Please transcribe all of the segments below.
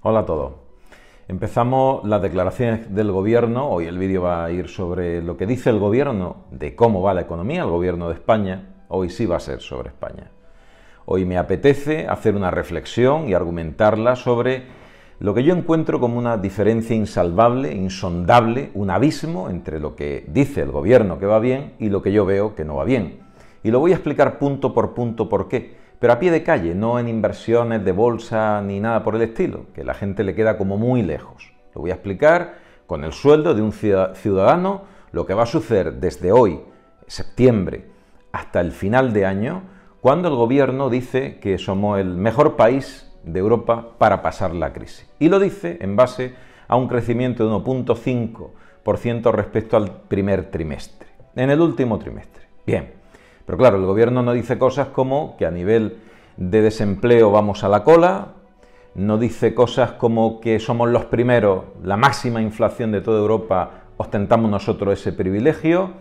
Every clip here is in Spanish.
Hola a todos. Empezamos las declaraciones del Gobierno. Hoy el vídeo va a ir sobre lo que dice el Gobierno de cómo va la economía, el Gobierno de España. Hoy sí va a ser sobre España. Hoy me apetece hacer una reflexión y argumentarla sobre lo que yo encuentro como una diferencia insalvable, insondable, un abismo entre lo que dice el Gobierno que va bien y lo que yo veo que no va bien. Y lo voy a explicar punto por punto por qué. Pero a pie de calle, no en inversiones de bolsa ni nada por el estilo, que la gente le queda como muy lejos. Lo voy a explicar con el sueldo de un ciudadano, lo que va a suceder desde hoy, septiembre, hasta el final de año, cuando el Gobierno dice que somos el mejor país de Europa para pasar la crisis. Y lo dice en base a un crecimiento de 1,5% respecto al primer trimestre, en el último trimestre. Bien. Pero claro, el Gobierno no dice cosas como que a nivel de desempleo vamos a la cola, no dice cosas como que somos los primeros, la máxima inflación de toda Europa, ostentamos nosotros ese privilegio,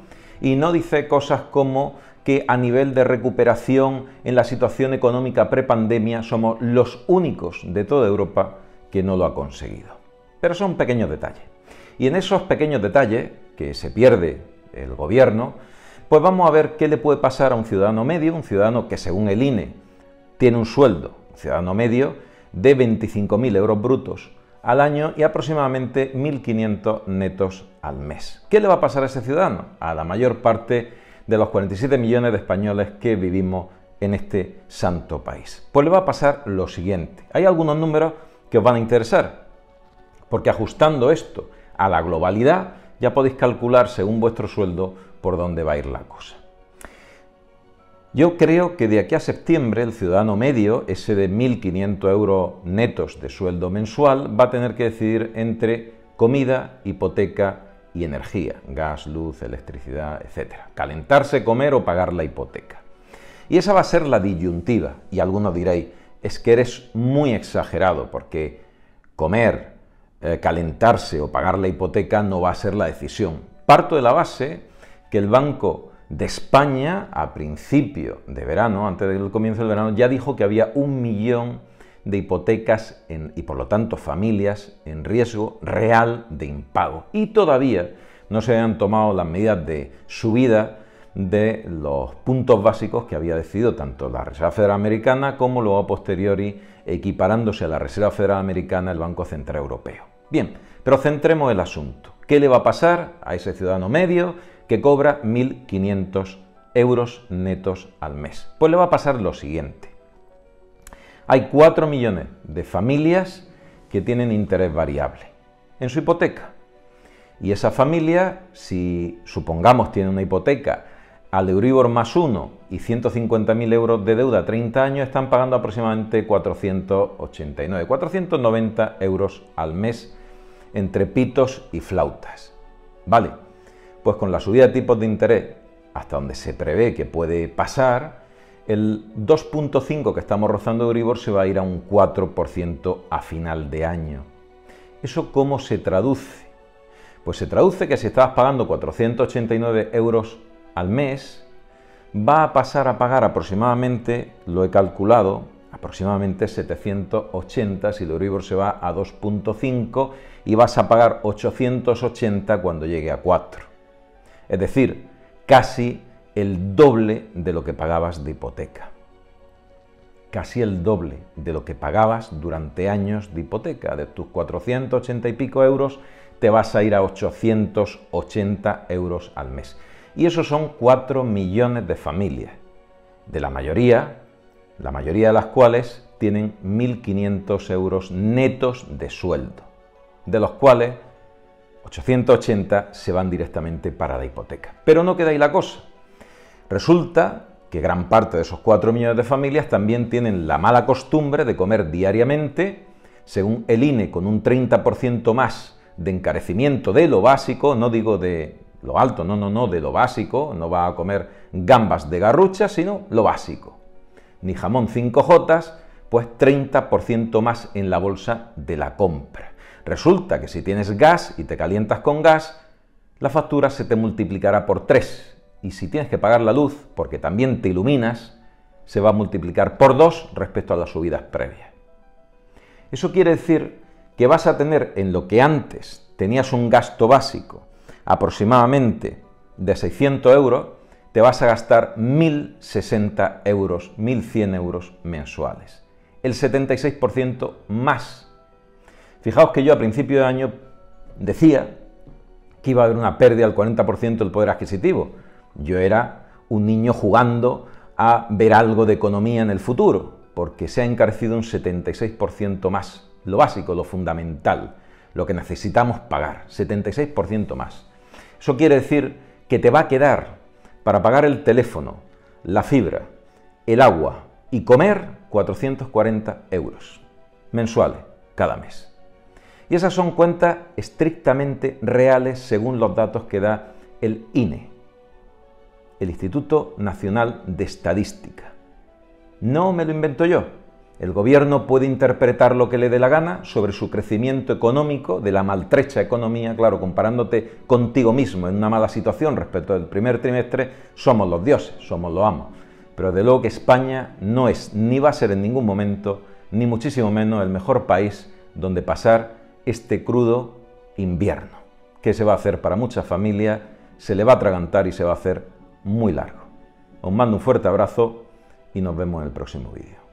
y no dice cosas como que a nivel de recuperación en la situación económica prepandemia somos los únicos de toda Europa que no lo ha conseguido. Pero son pequeños detalles. Y en esos pequeños detalles que se pierde el Gobierno, pues vamos a ver qué le puede pasar a un ciudadano medio, un ciudadano que según el INE tiene un sueldo, un ciudadano medio, de 25.000 euros brutos al año y aproximadamente 1.500 netos al mes. ¿Qué le va a pasar a ese ciudadano? A la mayor parte de los 47 millones de españoles que vivimos en este santo país. Pues le va a pasar lo siguiente. Hay algunos números que os van a interesar, porque ajustando esto a la globalidad ya podéis calcular según vuestro sueldo por dónde va a ir la cosa. Yo creo que de aquí a septiembre el ciudadano medio, ese de 1.500 euros netos de sueldo mensual, va a tener que decidir entre comida, hipoteca y energía, gas, luz, electricidad, etc. Calentarse, comer o pagar la hipoteca. Y esa va a ser la disyuntiva. Y algunos diréis, es que eres muy exagerado porque comer, calentarse o pagar la hipoteca no va a ser la decisión. Parto de la base que el Banco de España, a principio de verano, antes del comienzo del verano, ya dijo que había 1 millón de hipotecas y por lo tanto familias en riesgo real de impago. Y todavía no se han tomado las medidas de subida de los puntos básicos que había decidido tanto la Reserva Federal Americana como luego a posteriori, equiparándose a la Reserva Federal Americana, el Banco Central Europeo. Bien, pero centremos el asunto. ¿Qué le va a pasar a ese ciudadano medio que cobra 1.500 euros netos al mes? Pues le va a pasar lo siguiente. Hay 4 millones de familias que tienen interés variable en su hipoteca. Y esa familia, si supongamos tiene una hipoteca al Euribor más 1 y 150.000 euros de deuda a 30 años, están pagando aproximadamente 490 euros al mes entre pitos y flautas. ¿Vale? Pues con la subida de tipos de interés, hasta donde se prevé que puede pasar, el 2,5 que estamos rozando de Euribor se va a ir a un 4% a final de año. ¿Eso cómo se traduce? Pues se traduce que si estabas pagando 489 euros al mes, va a pasar a pagar aproximadamente, lo he calculado, aproximadamente 780 si el Euribor se va a 2,5 y vas a pagar 880 cuando llegue a 4. Es decir, casi el doble de lo que pagabas de hipoteca. Casi el doble de lo que pagabas durante años de hipoteca. De tus 480 y pico euros te vas a ir a 880 euros al mes. Y esos son 4 millones de familias, de la mayoría de las cuales tienen 1.500 euros netos de sueldo, de los cuales 880 se van directamente para la hipoteca. Pero no queda ahí la cosa. Resulta que gran parte de esos 4 millones de familias también tienen la mala costumbre de comer diariamente, según el INE, con un 30% más de encarecimiento de lo básico, no digo de lo alto, no, de lo básico, no va a comer gambas de Garrucha, sino lo básico. Ni jamón 5J, pues 30% más en la bolsa de la compra. Resulta que si tienes gas y te calientas con gas, la factura se te multiplicará por 3. Y si tienes que pagar la luz, porque también te iluminas, se va a multiplicar por 2 respecto a las subidas previas. Eso quiere decir que vas a tener en lo que antes tenías un gasto básico aproximadamente de 600 euros, te vas a gastar 1.060 euros, 1.100 euros mensuales. El 76% más. Fijaos que yo a principio de año decía que iba a haber una pérdida del 40% del poder adquisitivo. Yo era un niño jugando a ver algo de economía en el futuro, porque se ha encarecido un 76% más. Lo básico, lo fundamental, lo que necesitamos pagar, 76% más. Eso quiere decir que te va a quedar para pagar el teléfono, la fibra, el agua y comer 440 euros mensuales cada mes. Y esas son cuentas estrictamente reales según los datos que da el INE, el Instituto Nacional de Estadística. No me lo invento yo. El gobierno puede interpretar lo que le dé la gana sobre su crecimiento económico, de la maltrecha economía, claro, comparándote contigo mismo en una mala situación respecto al primer trimestre, somos los dioses, somos los amos. Pero de luego que España no es, ni va a ser en ningún momento, ni muchísimo menos el mejor país donde pasar este crudo invierno, que se va a hacer para muchas familias, se le va a atragantar y se va a hacer muy largo. Os mando un fuerte abrazo y nos vemos en el próximo vídeo.